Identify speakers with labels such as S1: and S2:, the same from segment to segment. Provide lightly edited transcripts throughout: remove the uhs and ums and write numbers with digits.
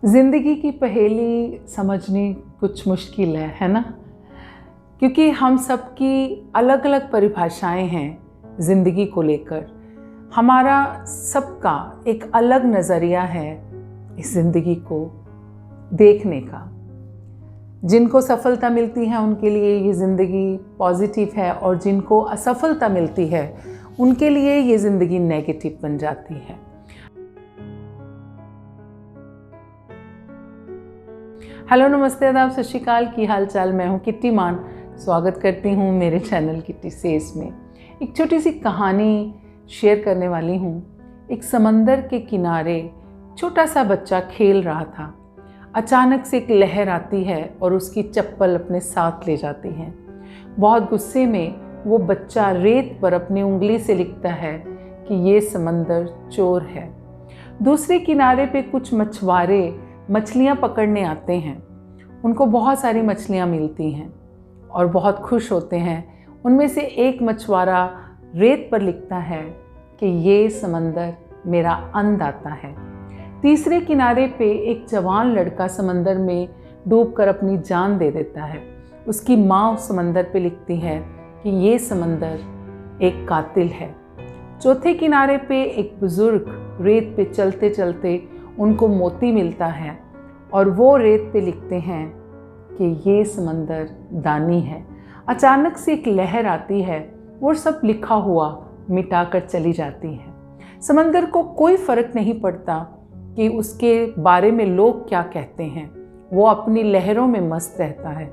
S1: ज़िंदगी की पहेली समझनी कुछ मुश्किल है ना? क्योंकि हम सबकी अलग अलग परिभाषाएं हैं ज़िंदगी को लेकर। हमारा सबका एक अलग नज़रिया है इस ज़िंदगी को देखने का। जिनको सफलता मिलती है उनके लिए ये ज़िंदगी पॉजिटिव है, और जिनको असफलता मिलती है उनके लिए ये ज़िंदगी नेगेटिव बन जाती है। हेलो, नमस्ते, आदाब, सत श्री अकाल। की हाल चाल? मैं हूँ किट्टी मान। स्वागत करती हूँ मेरे चैनल किट्टी सेज में। एक छोटी सी कहानी शेयर करने वाली हूँ। एक समंदर के किनारे छोटा सा बच्चा खेल रहा था। अचानक से एक लहर आती है और उसकी चप्पल अपने साथ ले जाती है। बहुत गुस्से में वो बच्चा रेत पर अपनी उंगली से लिखता है कि ये समंदर चोर है। दूसरे किनारे पे कुछ मछुआरे मछलियाँ पकड़ने आते हैं। उनको बहुत सारी मछलियाँ मिलती हैं और बहुत खुश होते हैं। उनमें से एक मछुआरा रेत पर लिखता है कि ये समंदर मेरा अन्नदाता है। तीसरे किनारे पे एक जवान लड़का समंदर में डूबकर अपनी जान दे देता है। उसकी माँ उस समंदर पे लिखती है कि ये समंदर एक कातिल है। चौथे किनारे पे एक बुजुर्ग रेत पे चलते चलते उनको मोती मिलता है और वो रेत पे लिखते हैं कि ये समंदर दानी है। अचानक से एक लहर आती है, वो सब लिखा हुआ मिटाकर चली जाती है। समंदर को कोई फर्क नहीं पड़ता कि उसके बारे में लोग क्या कहते हैं। वो अपनी लहरों में मस्त रहता है।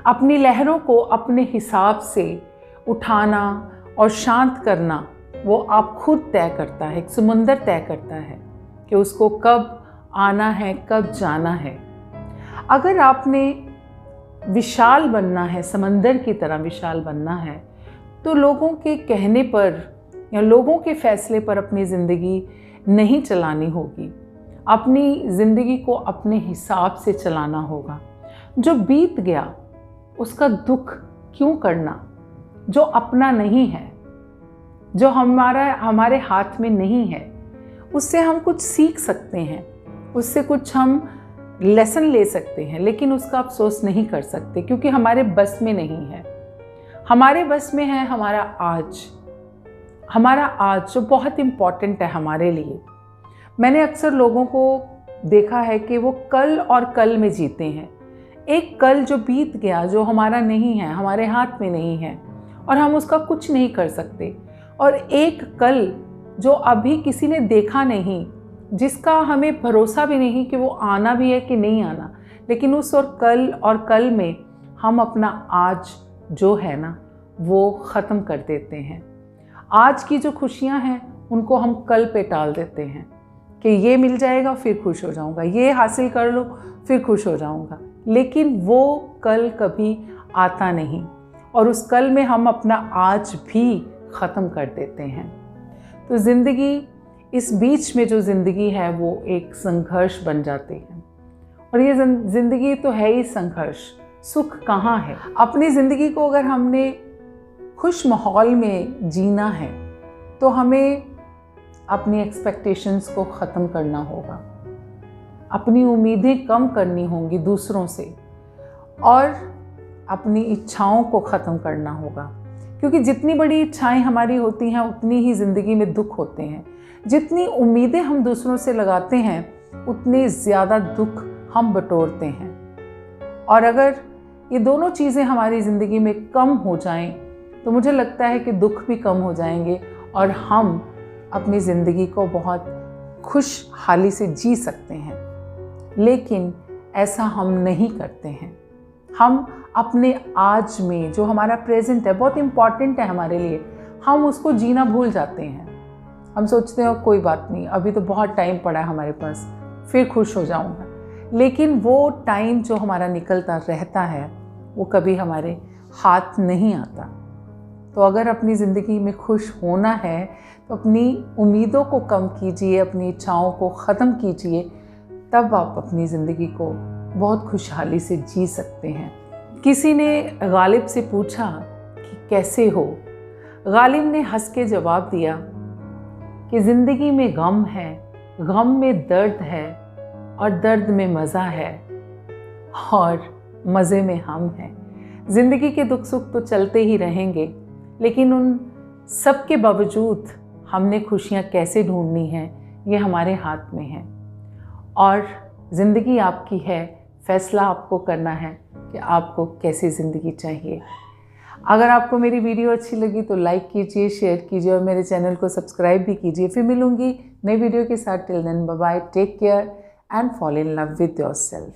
S1: अपनी लहरों को अपने हिसाब से उठाना और शांत करना वो आप खुद तय करता है। एक समुंदर तय करता है कि उसको कब आना है, कब जाना है। अगर आपने विशाल बनना है, समंदर की तरह विशाल बनना है, तो लोगों के कहने पर या लोगों के फैसले पर अपनी ज़िंदगी नहीं चलानी होगी। अपनी ज़िंदगी को अपने हिसाब से चलाना होगा। जो बीत गया उसका दुख क्यों करना? जो अपना नहीं है, जो हमारे हाथ में नहीं है, उससे हम कुछ सीख सकते हैं, उससे कुछ हम लेसन ले सकते हैं, लेकिन उसका अफसोस नहीं कर सकते क्योंकि हमारे बस में नहीं है। हमारे बस में है हमारा आज जो बहुत इम्पॉर्टेंट है हमारे लिए। मैंने अक्सर लोगों को देखा है कि वो कल और कल में जीते हैं। एक कल जो बीत गया, जो हमारा नहीं है, हमारे हाथ में नहीं है और हम उसका कुछ नहीं कर सकते, और एक कल जो अभी किसी ने देखा नहीं, जिसका हमें भरोसा भी नहीं कि वो आना भी है कि नहीं आना, लेकिन उस और कल में हम अपना आज जो है ना वो ख़त्म कर देते हैं। आज की जो खुशियां हैं उनको हम कल पे टाल देते हैं कि ये मिल जाएगा फिर खुश हो जाऊंगा, ये हासिल कर लो फिर खुश हो जाऊंगा, लेकिन वो कल कभी आता नहीं और उस कल में हम अपना आज भी ख़त्म कर देते हैं। तो ज़िंदगी, इस बीच में जो ज़िंदगी है वो एक संघर्ष बन जाती है, और ये ज़िंदगी तो है ही संघर्ष। सुख कहाँ है? अपनी ज़िंदगी को अगर हमने खुश माहौल में जीना है तो हमें अपनी एक्सपेक्टेशंस को ख़त्म करना होगा, अपनी उम्मीदें कम करनी होंगी दूसरों से, और अपनी इच्छाओं को ख़त्म करना होगा। क्योंकि जितनी बड़ी इच्छाएं हमारी होती हैं उतनी ही ज़िंदगी में दुख होते हैं। जितनी उम्मीदें हम दूसरों से लगाते हैं उतने ज़्यादा दुख हम बटोरते हैं। और अगर ये दोनों चीज़ें हमारी ज़िंदगी में कम हो जाएं तो मुझे लगता है कि दुख भी कम हो जाएंगे और हम अपनी ज़िंदगी को बहुत खुशहाली से जी सकते हैं। लेकिन ऐसा हम नहीं करते हैं। हम अपने आज में, जो हमारा प्रेजेंट है, बहुत इम्पॉर्टेंट है हमारे लिए, हम उसको जीना भूल जाते हैं। हम सोचते हैं कोई बात नहीं, अभी तो बहुत टाइम पड़ा है हमारे पास, फिर खुश हो जाऊंगा। लेकिन वो टाइम जो हमारा निकलता रहता है वो कभी हमारे हाथ नहीं आता। तो अगर अपनी ज़िंदगी में खुश होना है तो अपनी उम्मीदों को कम कीजिए, अपनी इच्छाओं को ख़त्म कीजिए, तब आप अपनी ज़िंदगी को बहुत खुशहाली से जी सकते हैं। किसी ने गालिब से पूछा कि कैसे हो? गालिब ने हंस के जवाब दिया कि ज़िंदगी में गम है, गम में दर्द है और दर्द में मज़ा है और मज़े में हम हैं। ज़िंदगी के दुख सुख तो चलते ही रहेंगे, लेकिन उन सब के बावजूद हमने खुशियाँ कैसे ढूंढनी हैं ये हमारे हाथ में है। और ज़िंदगी आपकी है, फ़ैसला आपको करना है कि आपको कैसी ज़िंदगी चाहिए। अगर आपको मेरी वीडियो अच्छी लगी तो लाइक कीजिए, शेयर कीजिए और मेरे चैनल को सब्सक्राइब भी कीजिए। फिर मिलूंगी नई वीडियो के साथ। Till then bye bye, take care and fall in love with yourself.